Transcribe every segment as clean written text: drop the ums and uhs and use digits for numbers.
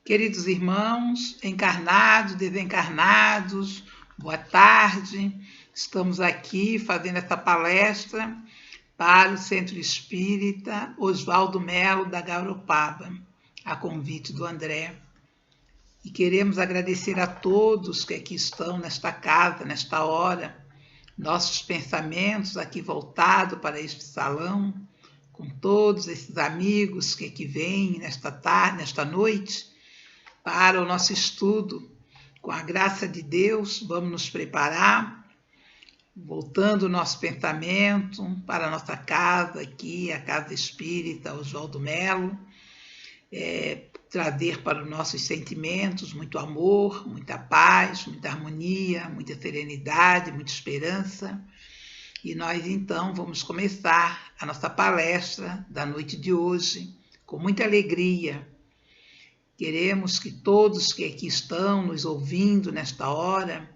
Queridos irmãos, encarnados, desencarnados, boa tarde. Estamos aqui fazendo essa palestra para o Centro Espírita Oswaldo Melo da Gauropaba, a convite do André. E queremos agradecer a todos que aqui estão nesta casa, nesta hora, nossos pensamentos aqui voltados para este salão, com todos esses amigos que aqui vêm nesta tarde, nesta noite, para o nosso estudo. Com a graça de Deus, vamos nos preparar, voltando o nosso pensamento para a nossa casa aqui, a Casa Espírita Oswaldo Melo, trazer para os nossos sentimentos muito amor, muita paz, muita harmonia, muita serenidade, muita esperança. E nós, então, vamos começar a nossa palestra da noite de hoje com muita alegria. Queremos que todos que aqui estão nos ouvindo nesta hora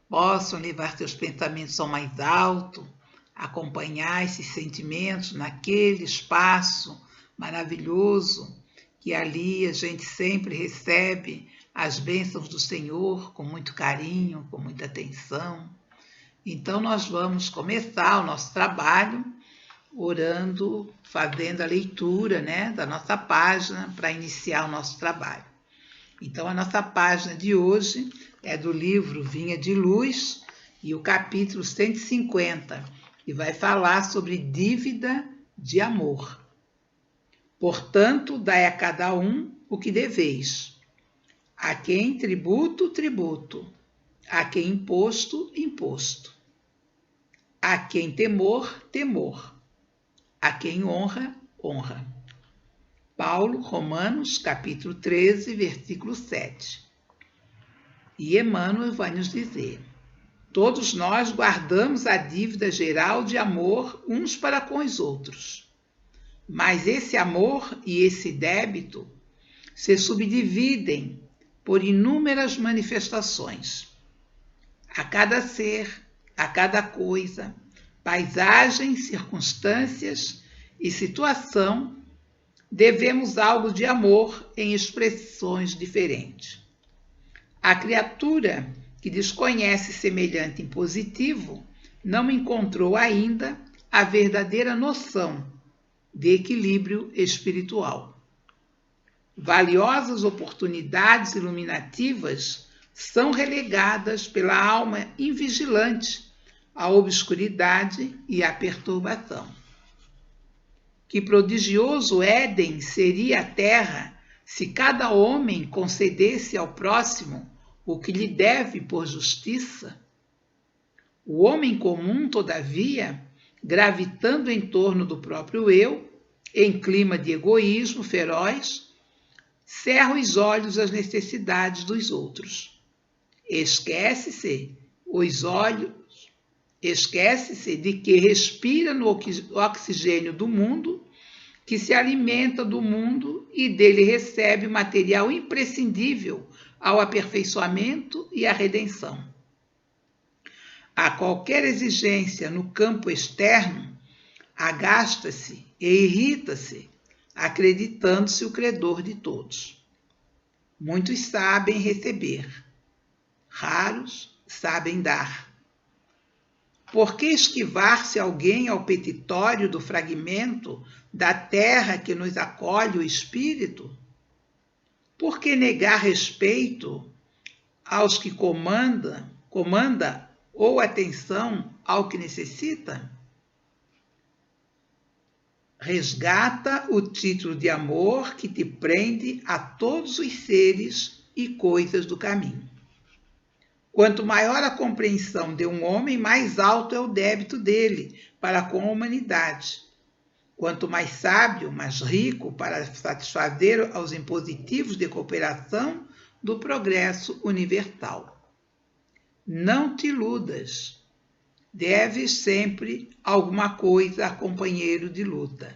possam levar seus pensamentos ao mais alto, acompanhar esses sentimentos naquele espaço maravilhoso que ali a gente sempre recebe as bênçãos do Senhor com muito carinho, com muita atenção. Então nós vamos começar o nosso trabalho orando, fazendo a leitura, da nossa página para iniciar o nosso trabalho. Então a nossa página de hoje é do livro Vinha de Luz e o capítulo 150, que vai falar sobre dívida de amor. Portanto, dai a cada um o que deveis. A quem tributo, tributo. A quem imposto, imposto. A quem temor, temor. A quem honra, honra. Paulo, Romanos, capítulo 13, versículo 7. E Emmanuel vai nos dizer: todos nós guardamos a dívida geral de amor uns para com os outros. Mas esse amor e esse débito se subdividem por inúmeras manifestações. A cada ser, a cada coisa, paisagem, circunstâncias e situação, devemos algo de amor em expressões diferentes. A criatura que desconhece semelhante impositivo não encontrou ainda a verdadeira noção de equilíbrio espiritual. Valiosas oportunidades iluminativas são relegadas pela alma invigilante à obscuridade e à perturbação. Que prodigioso Éden seria a terra se cada homem concedesse ao próximo o que lhe deve por justiça? O homem comum, todavia, gravitando em torno do próprio eu, em clima de egoísmo feroz, cerra os olhos às necessidades dos outros. Esquece-se de que respira no oxigênio do mundo, que se alimenta do mundo e dele recebe material imprescindível ao aperfeiçoamento e à redenção. A qualquer exigência no campo externo, agasta-se e irrita-se, acreditando-se o credor de todos. Muitos sabem receber, raros sabem dar. Por que esquivar-se alguém ao petitório do fragmento da terra que nos acolhe o espírito? Por que negar respeito aos que comanda ou atenção ao que necessita? Resgata o título de amor que te prende a todos os seres e coisas do caminho. Quanto maior a compreensão de um homem, mais alto é o débito dele para com a humanidade. Quanto mais sábio, mais rico para satisfazer aos impositivos de cooperação do progresso universal. Não te iludas. Deves sempre alguma coisa a companheiro de luta,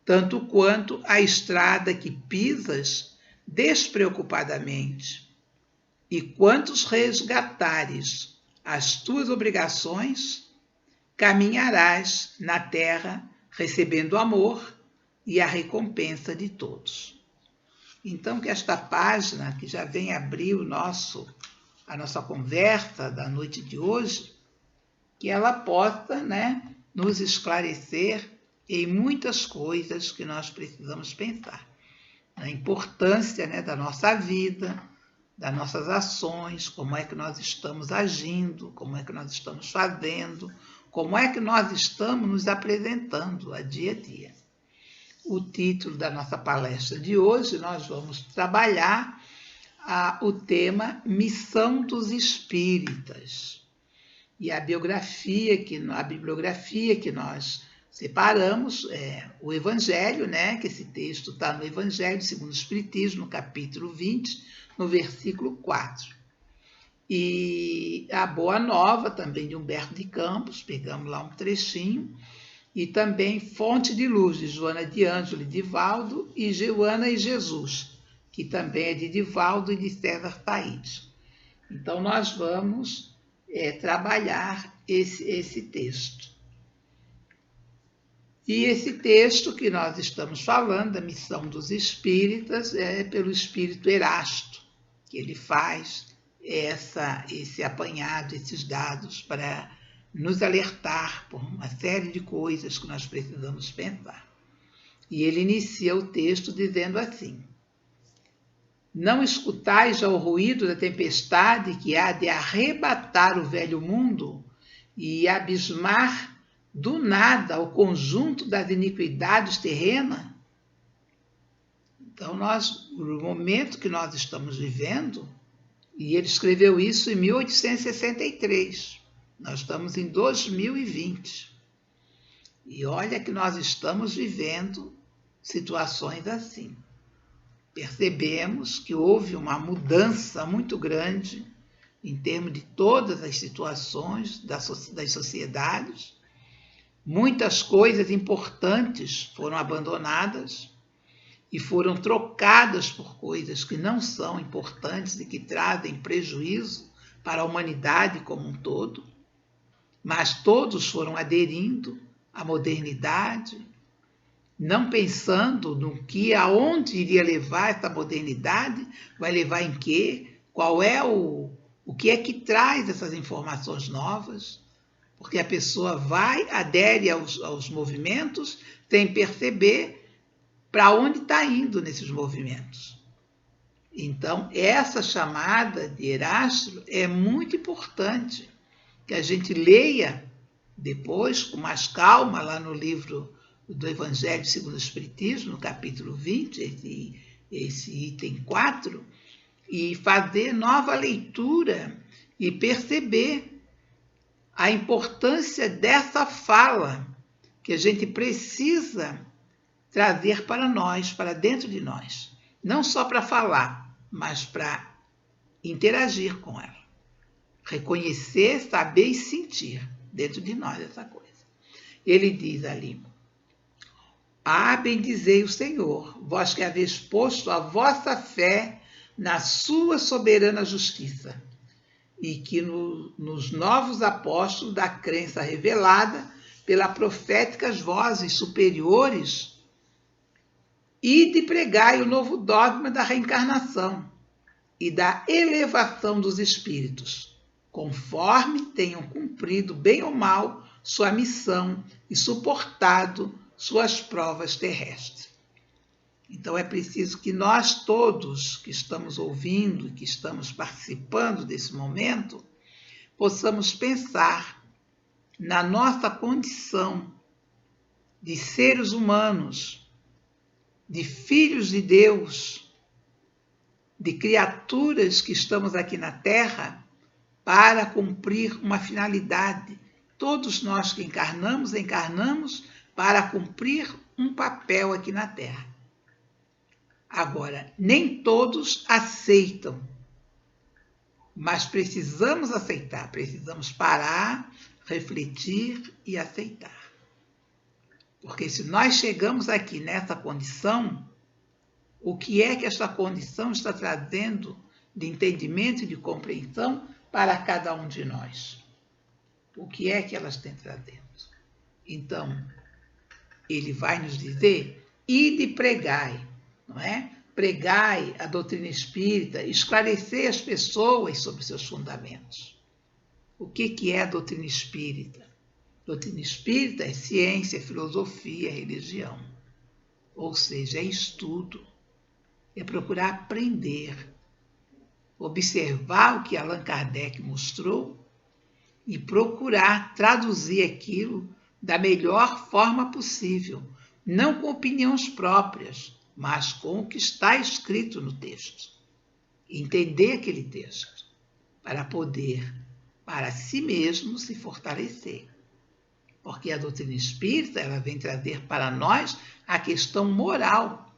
tanto quanto a estrada que pisas despreocupadamente. E quantos resgatares as tuas obrigações, caminharás na terra recebendo amor e a recompensa de todos. Então, que esta página, que já vem abrir a nossa conversa da noite de hoje, que ela possa, né, nos esclarecer em muitas coisas que nós precisamos pensar. Na importância, né, da nossa vida, das nossas ações, como é que nós estamos agindo, como é que nós estamos fazendo, como é que nós estamos nos apresentando a dia. O título da nossa palestra de hoje, nós vamos trabalhar o tema Missão dos Espíritas. E a bibliografia que nós separamos é o Evangelho, né? Que esse texto está no Evangelho segundo o Espiritismo, no capítulo 20, no versículo 4. E a Boa Nova, também de Humberto de Campos, pegamos lá um trechinho, e também Fonte de Luz, de Joana de Ângelo e Divaldo, e Joana e Jesus, que também é de Divaldo e de César Taide. Então, nós vamos trabalhar esse texto. E esse texto que nós estamos falando, da missão dos espíritas, é pelo espírito Erasto, que ele faz esse apanhado, esses dados, para nos alertar por uma série de coisas que nós precisamos pensar. E ele inicia o texto dizendo assim: não escutais já o ruído da tempestade que há de arrebatar o velho mundo e abismar do nada o conjunto das iniquidades terrenas? Então, no momento que nós estamos vivendo, e ele escreveu isso em 1863, nós estamos em 2020. E olha que nós estamos vivendo situações assim. Percebemos que houve uma mudança muito grande em termos de todas as situações das sociedades. Muitas coisas importantes foram abandonadas e foram trocadas por coisas que não são importantes e que trazem prejuízo para a humanidade como um todo. Mas todos foram aderindo à modernidade, não pensando aonde iria levar essa modernidade, vai levar em quê, qual é o que é que traz essas informações novas, porque a pessoa adere aos movimentos sem perceber para onde está indo nesses movimentos. Então, essa chamada de Erasto é muito importante, que a gente leia depois, com mais calma, lá no livro do Evangelho segundo o Espiritismo, no capítulo 20, esse item 4, e fazer nova leitura e perceber a importância dessa fala que a gente precisa trazer para nós, para dentro de nós. Não só para falar, mas para interagir com ela. Reconhecer, saber e sentir dentro de nós essa coisa. Ele diz ali: bendizei o Senhor, vós que haveis posto a vossa fé na sua soberana justiça, e que nos novos apóstolos da crença revelada pelas proféticas vozes superiores, ide pregai o novo dogma da reencarnação e da elevação dos espíritos, conforme tenham cumprido bem ou mal sua missão e suportado suas provas terrestres. Então é preciso que nós todos que estamos ouvindo e que estamos participando desse momento, possamos pensar na nossa condição de seres humanos, de filhos de Deus, de criaturas que estamos aqui na Terra para cumprir uma finalidade. Todos nós que encarnamos para cumprir um papel aqui na Terra. Agora, nem todos aceitam, mas precisamos aceitar, precisamos parar, refletir e aceitar. Porque se nós chegamos aqui nessa condição, o que é que essa condição está trazendo de entendimento e de compreensão para cada um de nós? O que é que elas têm trazendo? Então, ele vai nos dizer, ide pregai, não é? pregai a doutrina espírita, esclarecer as pessoas sobre seus fundamentos. O que é a doutrina espírita? Doutrina espírita é ciência, filosofia, religião. Ou seja, é estudo, é procurar aprender, observar o que Allan Kardec mostrou e procurar traduzir aquilo da melhor forma possível, não com opiniões próprias, mas com o que está escrito no texto. Entender aquele texto para poder, para si mesmo, se fortalecer. Porque a doutrina espírita ela vem trazer para nós a questão moral.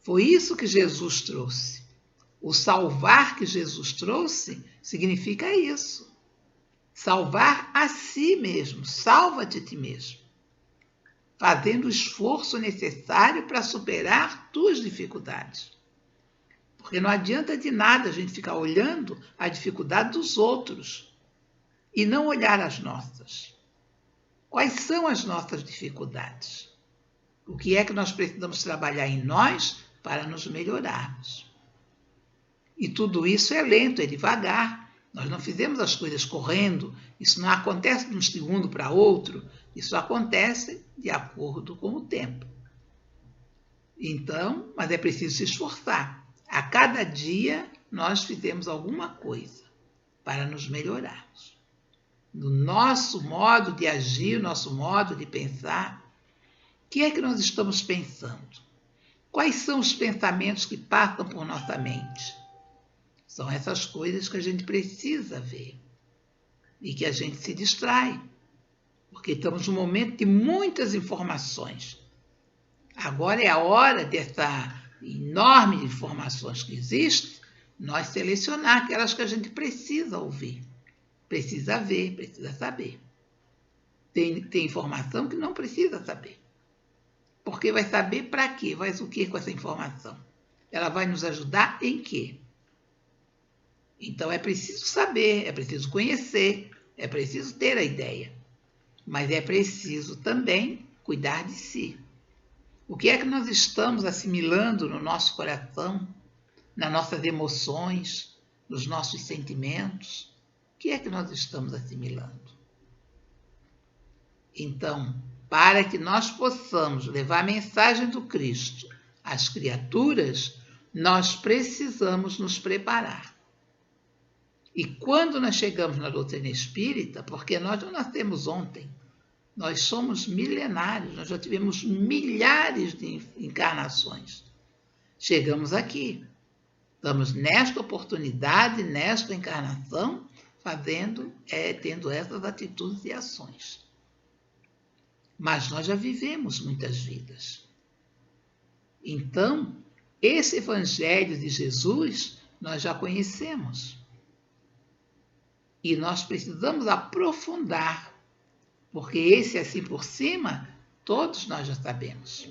Foi isso que Jesus trouxe. O salvar que Jesus trouxe significa isso. Salvar a si mesmo. Salva-te a ti mesmo. Fazendo o esforço necessário para superar tuas dificuldades. Porque não adianta de nada a gente ficar olhando a dificuldade dos outros e não olhar as nossas. Quais são as nossas dificuldades? O que é que nós precisamos trabalhar em nós para nos melhorarmos? E tudo isso é lento, é devagar. Nós não fizemos as coisas correndo. Isso não acontece de um segundo para outro. Isso acontece de acordo com o tempo. Então, mas é preciso se esforçar. A cada dia nós fizemos alguma coisa para nos melhorarmos. No nosso modo de agir, nosso modo de pensar, o que é que nós estamos pensando? Quais são os pensamentos que passam por nossa mente? São essas coisas que a gente precisa ver e que a gente se distrai, porque estamos num momento de muitas informações. Agora é a hora dessa enorme informações que existe, nós selecionar aquelas que a gente precisa ouvir, precisa ver, precisa saber. Tem informação que não precisa saber. Porque vai saber para quê? Vai o que com essa informação? Ela vai nos ajudar em quê? Então é preciso saber, é preciso conhecer, é preciso ter a ideia. Mas é preciso também cuidar de si. O que é que nós estamos assimilando no nosso coração, nas nossas emoções, nos nossos sentimentos? O que é que nós estamos assimilando? Então, para que nós possamos levar a mensagem do Cristo às criaturas, nós precisamos nos preparar. E quando nós chegamos na doutrina espírita, porque nós não nascemos ontem, nós somos milenários, nós já tivemos milhares de encarnações. Chegamos aqui, estamos nesta oportunidade, nesta encarnação, tendo essas atitudes e ações. Mas nós já vivemos muitas vidas. Então, esse Evangelho de Jesus nós já conhecemos. E nós precisamos aprofundar, porque esse assim por cima, todos nós já sabemos.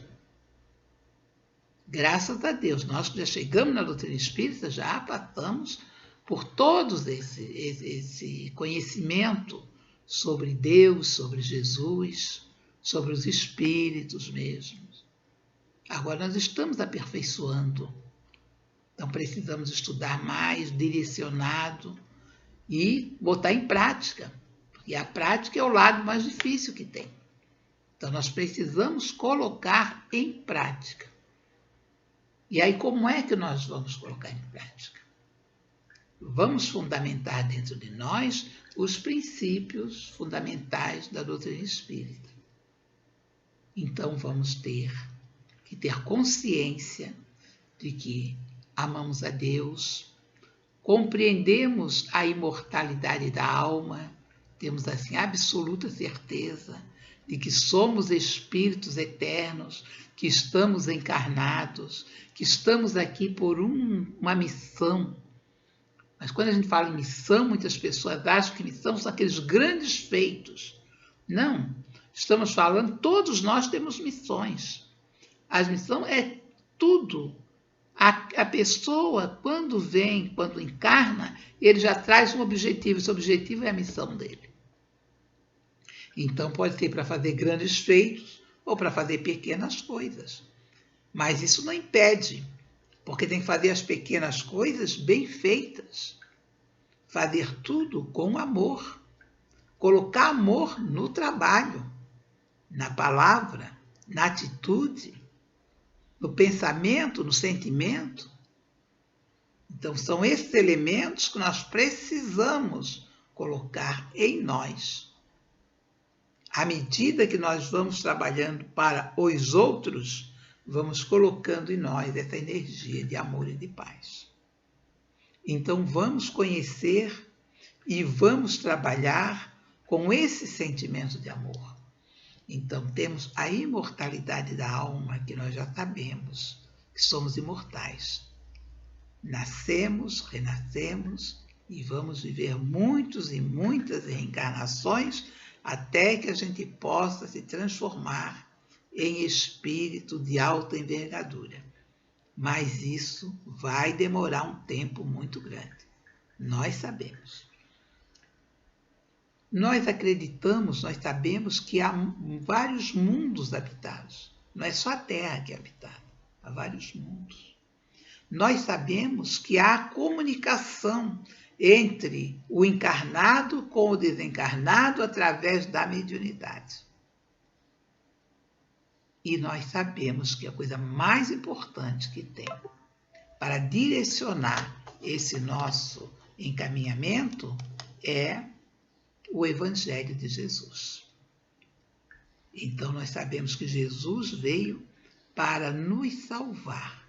Graças a Deus, nós que já chegamos na doutrina espírita, já passamos por todos esse conhecimento sobre Deus, sobre Jesus, sobre os espíritos mesmos. Agora nós estamos aperfeiçoando. Então precisamos estudar mais, direcionado e botar em prática. Porque a prática é o lado mais difícil que tem. Então nós precisamos colocar em prática. E aí como é que nós vamos colocar em prática? Vamos fundamentar dentro de nós os princípios fundamentais da doutrina espírita. Então vamos ter que ter consciência de que amamos a Deus, compreendemos a imortalidade da alma, temos assim absoluta certeza de que somos espíritos eternos, que estamos encarnados, que estamos aqui por uma missão. Mas quando a gente fala em missão, muitas pessoas acham que missão são aqueles grandes feitos. Não, estamos falando, todos nós temos missões. A missão é tudo. A pessoa, quando vem, quando encarna, ele já traz um objetivo. Esse objetivo é a missão dele. Então, pode ser para fazer grandes feitos ou para fazer pequenas coisas. Mas isso não impede, porque tem que fazer as pequenas coisas bem feitas. Fazer tudo com amor. Colocar amor no trabalho, na palavra, na atitude, no pensamento, no sentimento. Então, são esses elementos que nós precisamos colocar em nós. À medida que nós vamos trabalhando para os outros, vamos colocando em nós essa energia de amor e de paz. Então, vamos conhecer e vamos trabalhar com esse sentimento de amor. Então, temos a imortalidade da alma, que nós já sabemos que somos imortais. Nascemos, renascemos e vamos viver muitos e muitas reencarnações até que a gente possa se transformar em espírito de alta envergadura. Mas isso vai demorar um tempo muito grande. Nós sabemos. Nós acreditamos, nós sabemos que há vários mundos habitados. Não é só a Terra que é habitada, há vários mundos. Nós sabemos que há comunicação entre o encarnado com o desencarnado através da mediunidade. E nós sabemos que a coisa mais importante que tem para direcionar esse nosso encaminhamento é o Evangelho de Jesus. Então, nós sabemos que Jesus veio para nos salvar.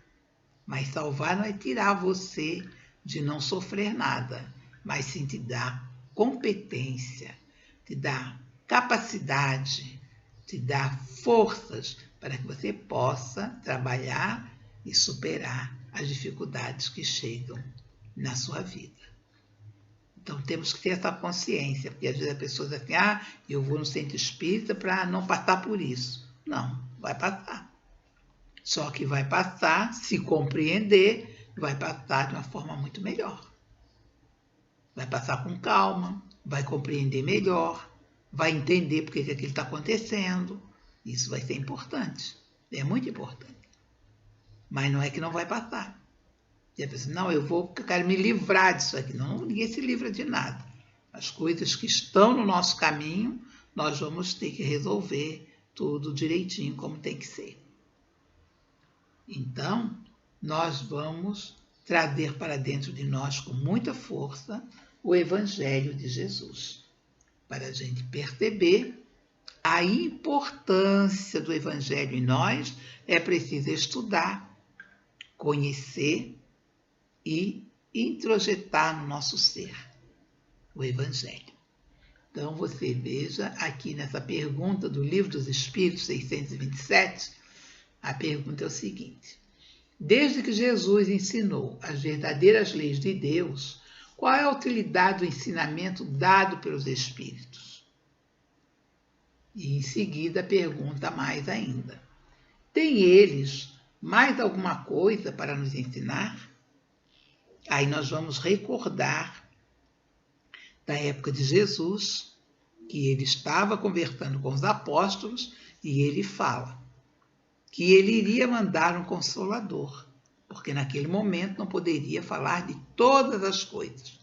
Mas salvar não é tirar você de não sofrer nada, mas sim te dar competência, te dar capacidade, te dar forças para que você possa trabalhar e superar as dificuldades que chegam na sua vida. Então, temos que ter essa consciência, porque às vezes a pessoa diz assim, eu vou no centro espírita para não passar por isso. Não, vai passar. Só que vai passar, se compreender, vai passar de uma forma muito melhor. Vai passar com calma, vai compreender melhor, vai entender por que aquilo está acontecendo. Isso vai ser importante, é muito importante. Mas não é que não vai passar. E a pessoa, não, eu quero me livrar disso aqui. Não, ninguém se livra de nada. As coisas que estão no nosso caminho, nós vamos ter que resolver tudo direitinho como tem que ser. Então, nós vamos trazer para dentro de nós com muita força o Evangelho de Jesus, para a gente perceber a importância do Evangelho em nós. É preciso estudar, conhecer e introjetar no nosso ser o Evangelho. Então, você veja aqui nessa pergunta do Livro dos Espíritos, 627, a pergunta é o seguinte: desde que Jesus ensinou as verdadeiras leis de Deus, qual é a utilidade do ensinamento dado pelos Espíritos? E em seguida pergunta mais ainda: tem eles mais alguma coisa para nos ensinar? Aí nós vamos recordar da época de Jesus, que ele estava conversando com os apóstolos e ele fala que ele iria mandar um Consolador, porque naquele momento não poderia falar de todas as coisas.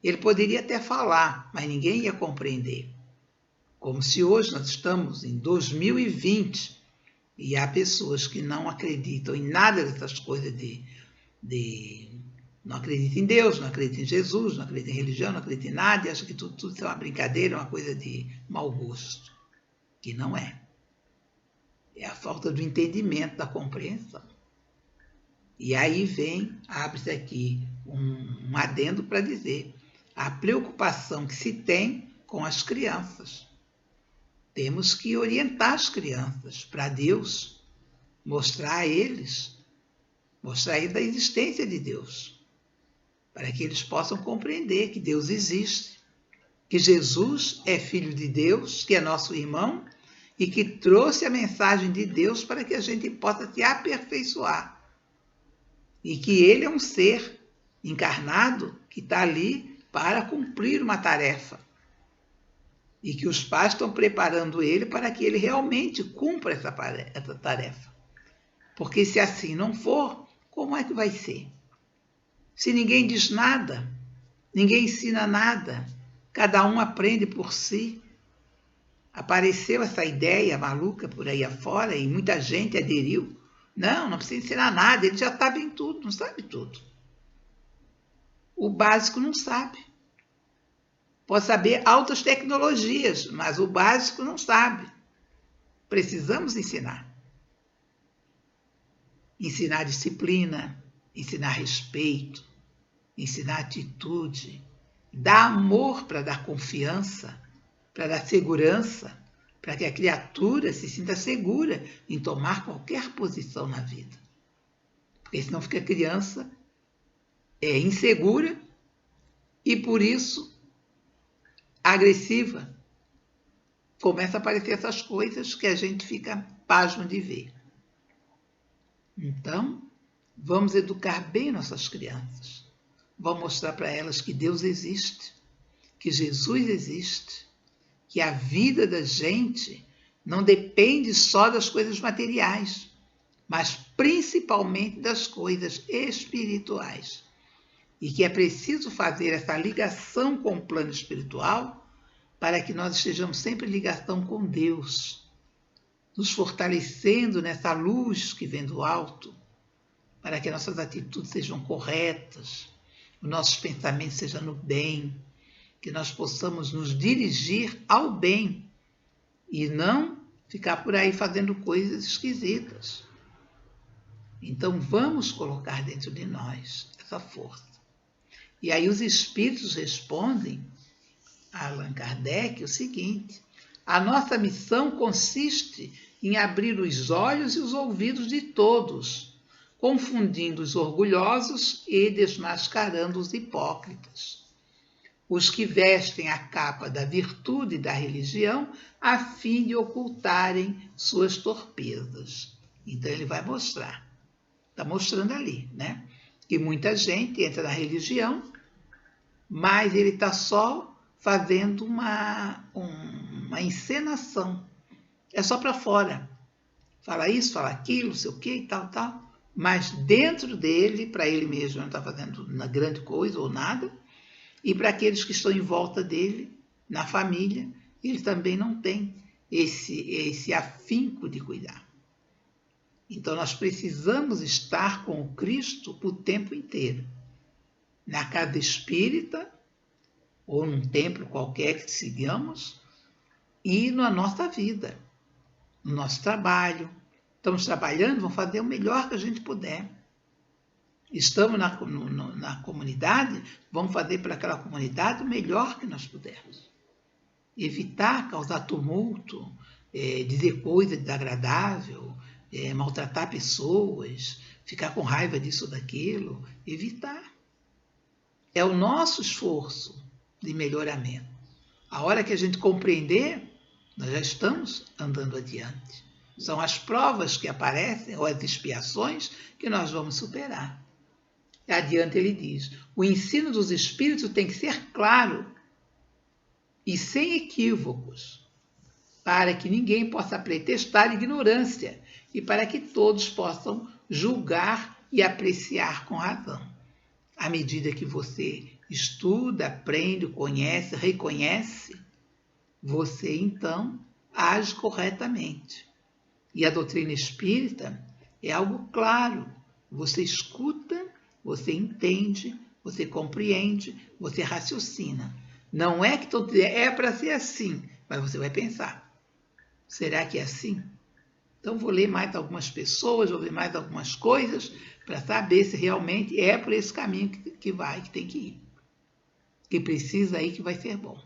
Ele poderia até falar, mas ninguém ia compreender. Como se hoje nós estamos em 2020 e há pessoas que não acreditam em nada dessas coisas não acreditam em Deus, não acreditam em Jesus, não acreditam em religião, não acreditam em nada e acham que tudo é uma brincadeira, uma coisa de mau gosto, que não é. É a falta do entendimento, da compreensão. E aí abre-se aqui um adendo para dizer a preocupação que se tem com as crianças. Temos que orientar as crianças para Deus, mostrar a eles a existência de Deus, para que eles possam compreender que Deus existe, que Jesus é Filho de Deus, que é nosso irmão, e que trouxe a mensagem de Deus para que a gente possa se aperfeiçoar. E que ele é um ser encarnado que está ali para cumprir uma tarefa. E que os pais estão preparando ele para que ele realmente cumpra essa tarefa. Porque se assim não for, como é que vai ser? Se ninguém diz nada, ninguém ensina nada, cada um aprende por si. Apareceu essa ideia maluca por aí afora e muita gente aderiu. Não precisa ensinar nada, ele já sabe em tudo, não sabe tudo. O básico não sabe. Pode saber altas tecnologias, mas o básico não sabe. Precisamos ensinar. Ensinar disciplina, ensinar respeito, ensinar atitude, dar amor para dar confiança, para dar segurança, para que a criatura se sinta segura em tomar qualquer posição na vida. Porque senão fica a criança insegura e, por isso, agressiva. Começa a aparecer essas coisas que a gente fica pasmo de ver. Então, vamos educar bem nossas crianças. Vamos mostrar para elas que Deus existe, que Jesus existe, que a vida da gente não depende só das coisas materiais, mas principalmente das coisas espirituais. E que é preciso fazer essa ligação com o plano espiritual para que nós estejamos sempre em ligação com Deus, nos fortalecendo nessa luz que vem do alto, para que nossas atitudes sejam corretas, os nossos pensamentos sejam no bem, que nós possamos nos dirigir ao bem e não ficar por aí fazendo coisas esquisitas. Então vamos colocar dentro de nós essa força. E aí os espíritos respondem a Allan Kardec o seguinte: a nossa missão consiste em abrir os olhos e os ouvidos de todos, confundindo os orgulhosos e desmascarando os hipócritas, os que vestem a capa da virtude e da religião a fim de ocultarem suas torpezas. Então ele vai mostrar, está mostrando ali, né? Que muita gente entra na religião, mas ele está só fazendo uma encenação. É só para fora. Fala isso, fala aquilo, não sei o quê e tal, tal. Mas dentro dele, para ele mesmo, não está fazendo uma grande coisa ou nada. E para aqueles que estão em volta dele, na família, ele também não tem esse afinco de cuidar. Então nós precisamos estar com o Cristo o tempo inteiro. Na casa espírita, ou num templo qualquer que sigamos, e na nossa vida, no nosso trabalho. Estamos trabalhando, vamos fazer o melhor que a gente puder. Estamos na comunidade, vamos fazer para aquela comunidade o melhor que nós pudermos. Evitar causar tumulto, dizer coisa desagradável, maltratar pessoas, ficar com raiva disso ou daquilo, evitar. É o nosso esforço de melhoramento. A hora que a gente compreender, nós já estamos andando adiante. São as provas que aparecem, ou as expiações, que nós vamos superar. E adiante ele diz: o ensino dos espíritos tem que ser claro e sem equívocos, para que ninguém possa pretextar ignorância e para que todos possam julgar e apreciar com razão. À medida que você estuda, aprende, conhece, reconhece, você então age corretamente. E a doutrina espírita é algo claro. Você escuta, você entende, você compreende, você raciocina. Não é que é para ser assim, mas você vai pensar: será que é assim? Então vou ler mais algumas pessoas, vou ver mais algumas coisas para saber se realmente é por esse caminho que tem que ir. Que precisa aí, que vai ser bom.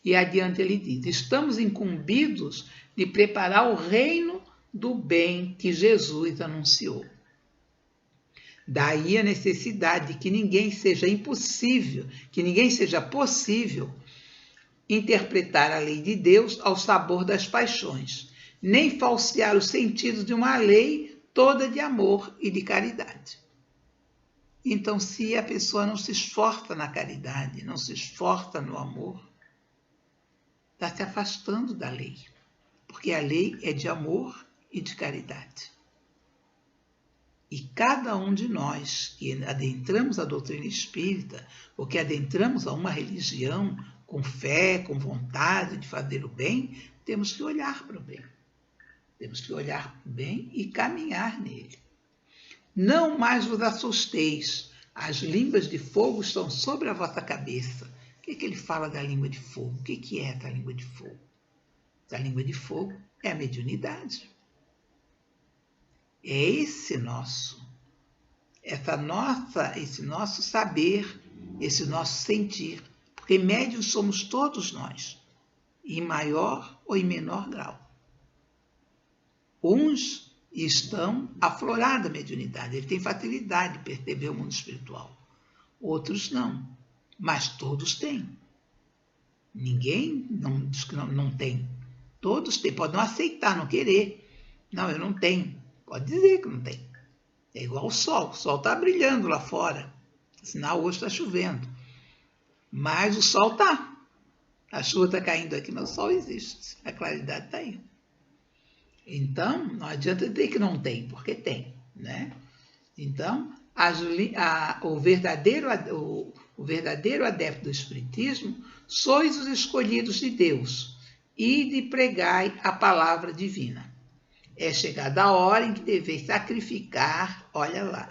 E adiante ele diz: estamos incumbidos de preparar o reino do bem que Jesus anunciou. Daí a necessidade de que ninguém seja possível interpretar a lei de Deus ao sabor das paixões, nem falsear os sentidos de uma lei toda de amor e de caridade. Então, se a pessoa não se esforça na caridade, não se esforça no amor, está se afastando da lei, porque a lei é de amor e de caridade. E cada um de nós que adentramos a doutrina espírita, ou que adentramos a uma religião com fé, com vontade de fazer o bem, temos que olhar para o bem. Temos que olhar para o bem e caminhar nele. Não mais vos assusteis, as línguas de fogo estão sobre a vossa cabeça. O que ele fala da língua de fogo? O que é essa língua de fogo? Essa língua de fogo é a mediunidade. É esse nosso saber, esse nosso sentir, porque médiuns somos todos nós, em maior ou em menor grau. Uns estão aflorados a mediunidade, ele tem facilidade de perceber o mundo espiritual. Outros não, mas todos têm. Ninguém diz que não tem. Todos têm, podem não aceitar, não querer. Não, eu não tenho. Pode dizer que não tem. É igual o sol está brilhando lá fora, sinal hoje está chovendo. Mas o sol está. A chuva está caindo aqui, mas o sol existe, a claridade está aí. Então, não adianta dizer que não tem, porque tem, né? Então, o verdadeiro adepto do Espiritismo, sois os escolhidos de Deus, e de pregai a palavra divina. É chegada a hora em que deveis sacrificar, olha lá,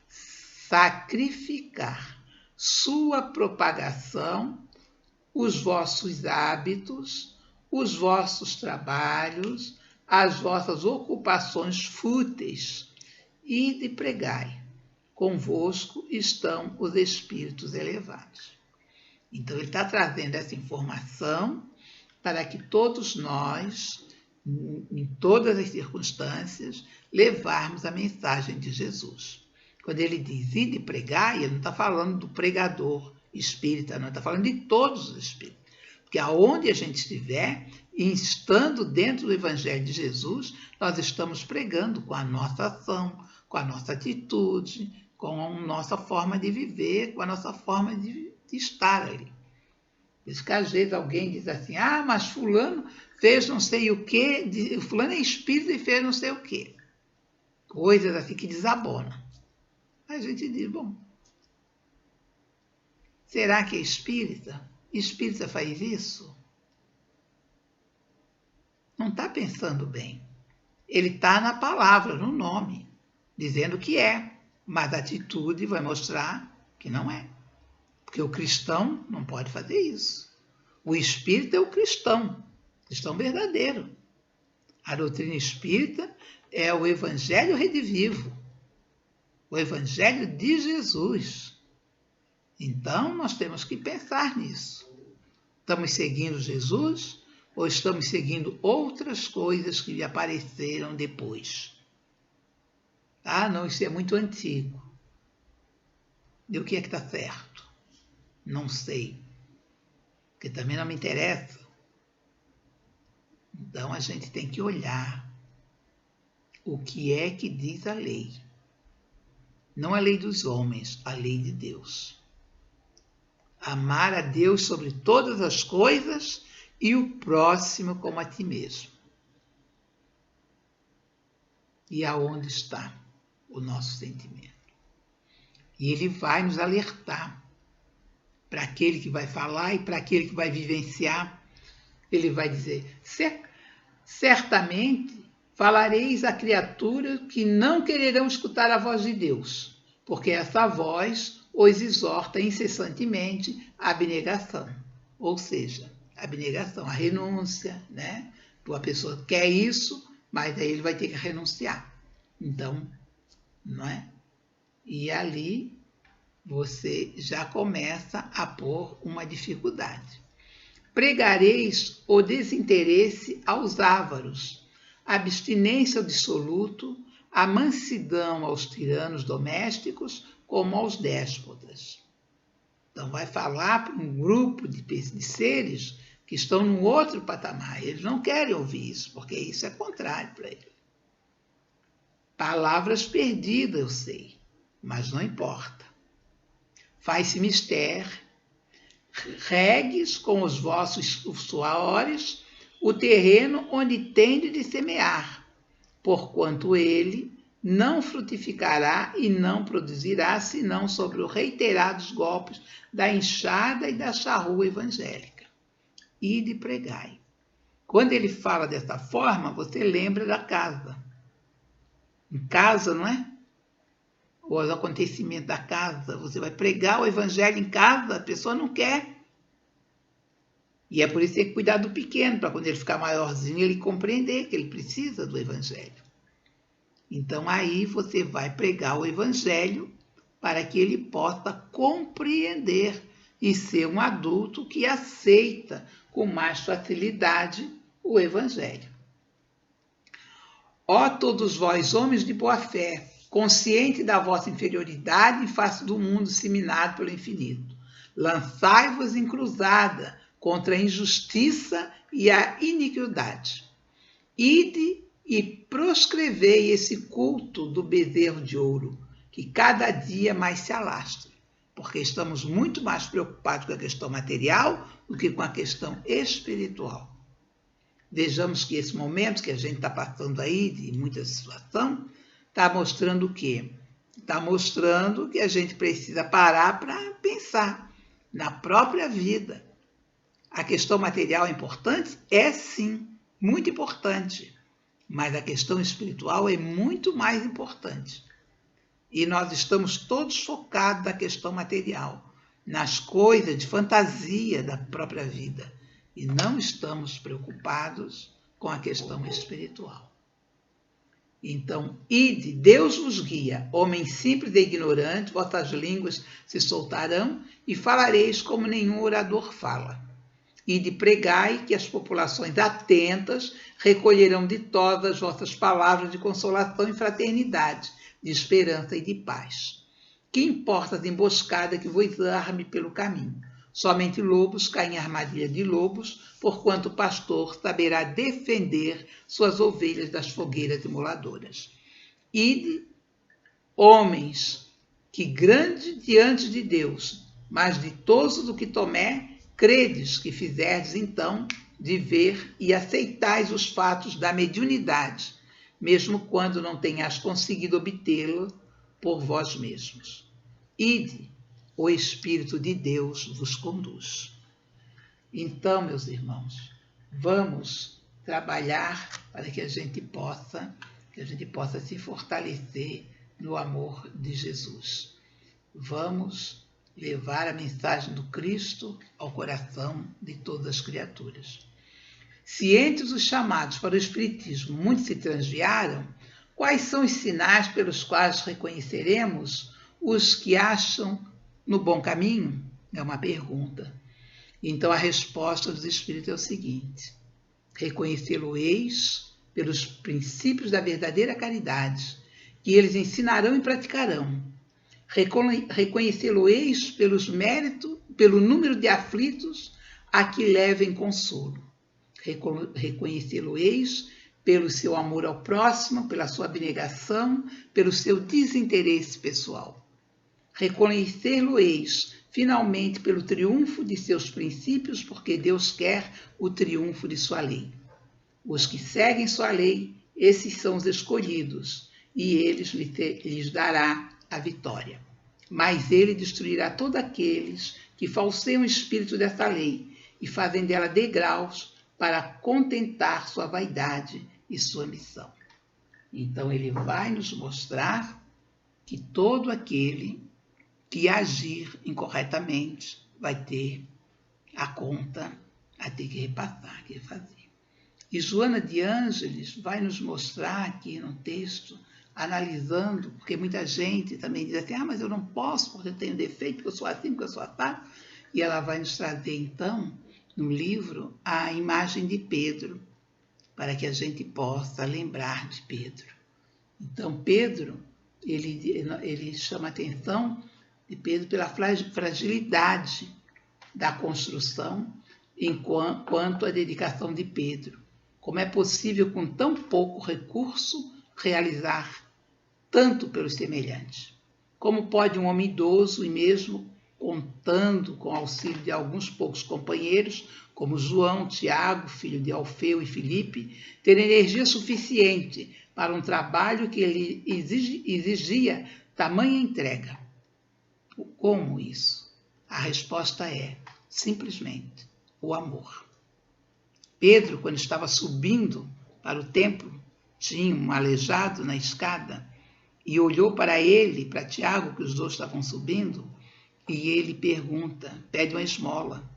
sacrificar sua propagação, os vossos hábitos, os vossos trabalhos, as vossas ocupações fúteis, e de pregai. Convosco estão os espíritos elevados. Então, ele está trazendo essa informação para que todos nós, em todas as circunstâncias, levarmos a mensagem de Jesus. Quando ele diz ir de pregar, ele não está falando do pregador espírita, não, está falando de todos os espíritos. Porque aonde a gente estiver, estando dentro do Evangelho de Jesus, nós estamos pregando com a nossa ação, com a nossa atitude, com a nossa forma de viver, com a nossa forma de estar ali. Por isso que às vezes alguém diz assim, mas fulano fez não sei o quê, fulano é espírita e fez não sei o quê. Coisas assim que desabonam. A gente diz, bom, será que é espírita? Espírita faz isso? Não está pensando bem. Ele está na palavra, no nome, dizendo que é, mas a atitude vai mostrar que não é. Porque o cristão não pode fazer isso. O espírita é o cristão verdadeiro. A doutrina espírita é o evangelho redivivo, o evangelho de Jesus. Então, nós temos que pensar nisso. Estamos seguindo Jesus ou estamos seguindo outras coisas que apareceram depois? Não, isso é muito antigo. E o que é que está certo? Não sei. Porque também não me interessa. Então, a gente tem que olhar o que é que diz a lei. Não a lei dos homens, a lei de Deus. Amar a Deus sobre todas as coisas e o próximo como a ti mesmo. E aonde está o nosso sentimento? E ele vai nos alertar para aquele que vai falar e para aquele que vai vivenciar. Ele vai dizer, certamente falareis a criatura que não quererão escutar a voz de Deus, porque essa voz os exorta incessantemente à abnegação. Ou seja, a abnegação, a renúncia, né? A pessoa quer isso, mas aí ele vai ter que renunciar. Então, não é? E ali você já começa a pôr uma dificuldade. Pregareis o desinteresse aos ávaros, a abstinência ao dissoluto, a mansidão aos tiranos domésticos, como aos déspotas. Então, vai falar para um grupo de seres que estão num outro patamar. Eles não querem ouvir isso, porque isso é contrário para eles. Palavras perdidas, eu sei, mas não importa. Faz-se mister, regues com os vossos suores o terreno onde tende de semear, porquanto ele não frutificará e não produzirá, senão sobre os reiterados golpes da enxada e da charrua evangélica. Ide e pregai. Quando ele fala dessa forma, você lembra da casa. Em casa, não é? Os acontecimentos da casa. Você vai pregar o evangelho em casa, a pessoa não quer. E é por isso que tem que cuidar do pequeno, para quando ele ficar maiorzinho, ele compreender que ele precisa do evangelho. Então aí você vai pregar o evangelho para que ele possa compreender e ser um adulto que aceita com mais facilidade o evangelho. Ó todos vós, homens de boa fé, consciente da vossa inferioridade em face do mundo disseminado pelo infinito, lançai-vos em cruzada contra a injustiça e a iniquidade. Ide e proscrevei esse culto do bezerro de ouro, que cada dia mais se alastra, porque estamos muito mais preocupados com a questão material do que com a questão espiritual. Vejamos que esse momento que a gente está passando aí, de muita situação, está mostrando o quê? Está mostrando que a gente precisa parar para pensar na própria vida. A questão material é importante? É sim, muito importante. Mas a questão espiritual é muito mais importante. E nós estamos todos focados na questão material, nas coisas de fantasia da própria vida. E não estamos preocupados com a questão espiritual. Então, ide, Deus vos guia, homens simples e ignorantes, vossas línguas se soltarão e falareis como nenhum orador fala. Ide pregai que as populações atentas recolherão ditosas as vossas palavras de consolação e fraternidade, de esperança e de paz. Que importa as emboscadas que vos arme pelo caminho? Somente lobos caem em armadilha de lobos, porquanto o pastor saberá defender suas ovelhas das fogueiras imoladoras. Ide, homens, que grande diante de Deus, mais ditoso do que Tomé, credes que fizerdes então de ver e aceitais os fatos da mediunidade, mesmo quando não tenhas conseguido obtê-lo por vós mesmos. Ide, o Espírito de Deus vos conduz. Então, meus irmãos, vamos trabalhar para que a gente possa se fortalecer no amor de Jesus. Vamos levar a mensagem do Cristo ao coração de todas as criaturas. Se entre os chamados para o Espiritismo muitos se transviaram, quais são os sinais pelos quais reconheceremos os que acham no bom caminho? É uma pergunta. Então a resposta dos Espíritos é o seguinte: reconhecê-lo-eis pelos princípios da verdadeira caridade, que eles ensinarão e praticarão. Reconhecê-lo-eis pelos méritos, pelo número de aflitos a que levem consolo. Reconhecê-lo-eis pelo seu amor ao próximo, pela sua abnegação, pelo seu desinteresse pessoal. Reconhecer-lo-eis, finalmente, pelo triunfo de seus princípios, porque Deus quer o triunfo de sua lei. Os que seguem sua lei, esses são os escolhidos, e eles lhes dará a vitória. Mas ele destruirá todos aqueles que falseiam o espírito dessa lei e fazem dela degraus para contentar sua vaidade e sua missão. Então ele vai nos mostrar que todo aquele que agir incorretamente vai ter a conta a ter que repassar, que fazer. E Joana de Ângeles vai nos mostrar aqui no texto, analisando, porque muita gente também diz assim, mas eu não posso porque eu tenho defeito, porque eu sou assim, porque eu sou assim. E ela vai nos trazer, então, no livro, a imagem de Pedro, para que a gente possa lembrar de Pedro. Então, Pedro, ele chama a atenção de Pedro pela fragilidade da construção, enquanto a dedicação de Pedro. Como é possível, com tão pouco recurso, realizar tanto pelos semelhantes? Como pode um homem idoso, e mesmo contando com o auxílio de alguns poucos companheiros, como João, Tiago, filho de Alfeu e Filipe, ter energia suficiente para um trabalho que ele exigia tamanha entrega. Como isso? A resposta é, simplesmente, o amor. Pedro, quando estava subindo para o templo, tinha um aleijado na escada e olhou para ele, para Tiago, que os dois estavam subindo, e ele pede uma esmola.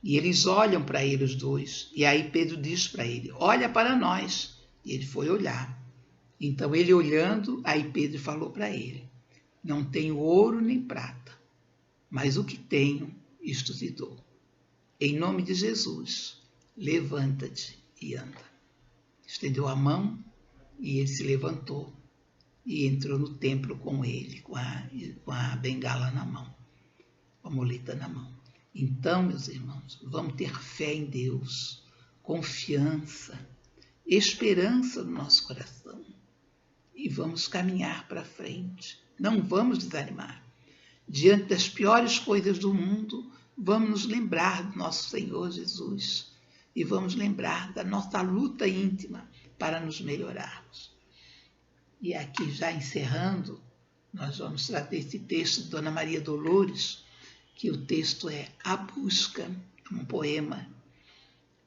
E eles olham para ele, os dois, e aí Pedro diz para ele, olha para nós. E ele foi olhar. Então ele olhando, aí Pedro falou para ele, não tenho ouro nem prata, mas o que tenho, isto te dou. Em nome de Jesus, levanta-te e anda. Estendeu a mão e ele se levantou e entrou no templo com ele, com a bengala na mão, com a muleta na mão. Então, meus irmãos, vamos ter fé em Deus, confiança, esperança no nosso coração e vamos caminhar para frente. Não vamos desanimar. Diante das piores coisas do mundo, vamos nos lembrar do nosso Senhor Jesus e vamos lembrar da nossa luta íntima para nos melhorarmos. E aqui, já encerrando, nós vamos trazer esse texto de Dona Maria Dolores, que o texto é A Busca, um poema,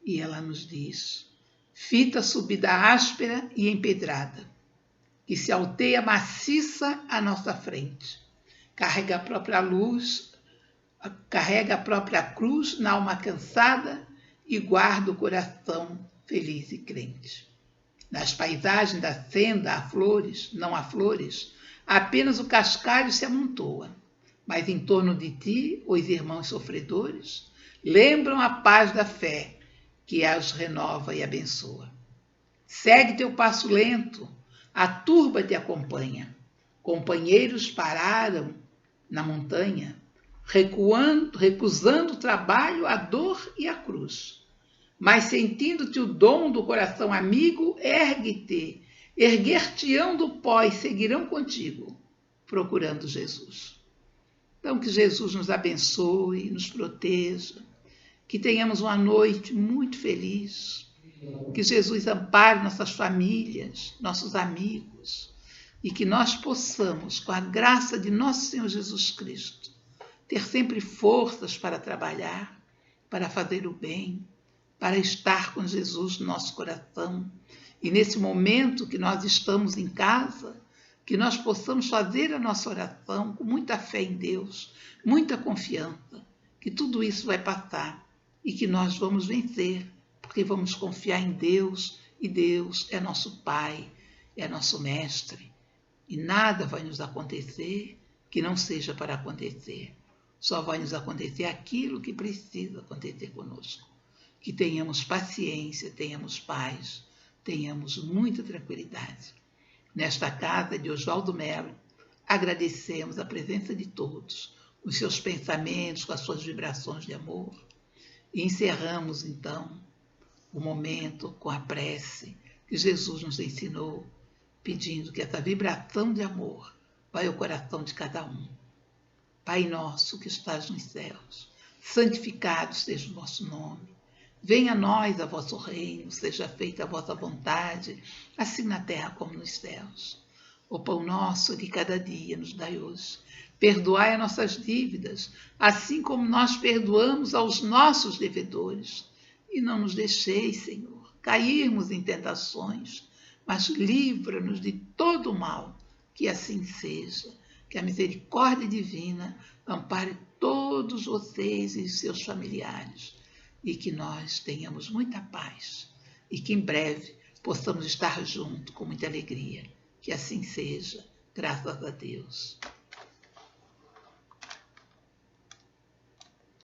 e ela nos diz, fita subida áspera e empedrada, que se alteia maciça à nossa frente, carrega a própria luz, carrega a própria cruz na alma cansada e guarda o coração feliz e crente. Nas paisagens da senda há flores, não há flores, apenas o cascalho se amontoa. Mas em torno de ti, os irmãos sofredores, lembram a paz da fé, que as renova e abençoa. Segue teu passo lento, a turba te acompanha. Companheiros pararam na montanha, recusando o trabalho, a dor e a cruz. Mas sentindo-te o dom do coração amigo, ergue-te, erguer-te-ão do pó e seguirão contigo, procurando Jesus. Então, que Jesus nos abençoe, nos proteja, que tenhamos uma noite muito feliz, que Jesus ampare nossas famílias, nossos amigos, e que nós possamos, com a graça de nosso Senhor Jesus Cristo, ter sempre forças para trabalhar, para fazer o bem, para estar com Jesus no nosso coração. E nesse momento que nós estamos em casa, que nós possamos fazer a nossa oração com muita fé em Deus, muita confiança, que tudo isso vai passar e que nós vamos vencer, porque vamos confiar em Deus e Deus é nosso Pai, é nosso Mestre. E nada vai nos acontecer que não seja para acontecer. Só vai nos acontecer aquilo que precisa acontecer conosco. Que tenhamos paciência, tenhamos paz, tenhamos muita tranquilidade. Nesta casa de Oswaldo Melo, agradecemos a presença de todos, os seus pensamentos, com as suas vibrações de amor. E encerramos, então, o momento com a prece que Jesus nos ensinou, pedindo que essa vibração de amor vai ao coração de cada um. Pai nosso que estás nos céus, santificado seja o vosso nome. Venha a nós a vosso reino, seja feita a vossa vontade, assim na terra como nos céus. O pão nosso de cada dia nos dai hoje. Perdoai as nossas dívidas, assim como nós perdoamos aos nossos devedores. E não nos deixeis, Senhor, cairmos em tentações, mas livra-nos de todo o mal, que assim seja. Que a misericórdia divina ampare todos vocês e seus familiares. E que nós tenhamos muita paz e que em breve possamos estar juntos com muita alegria. Que assim seja, graças a Deus.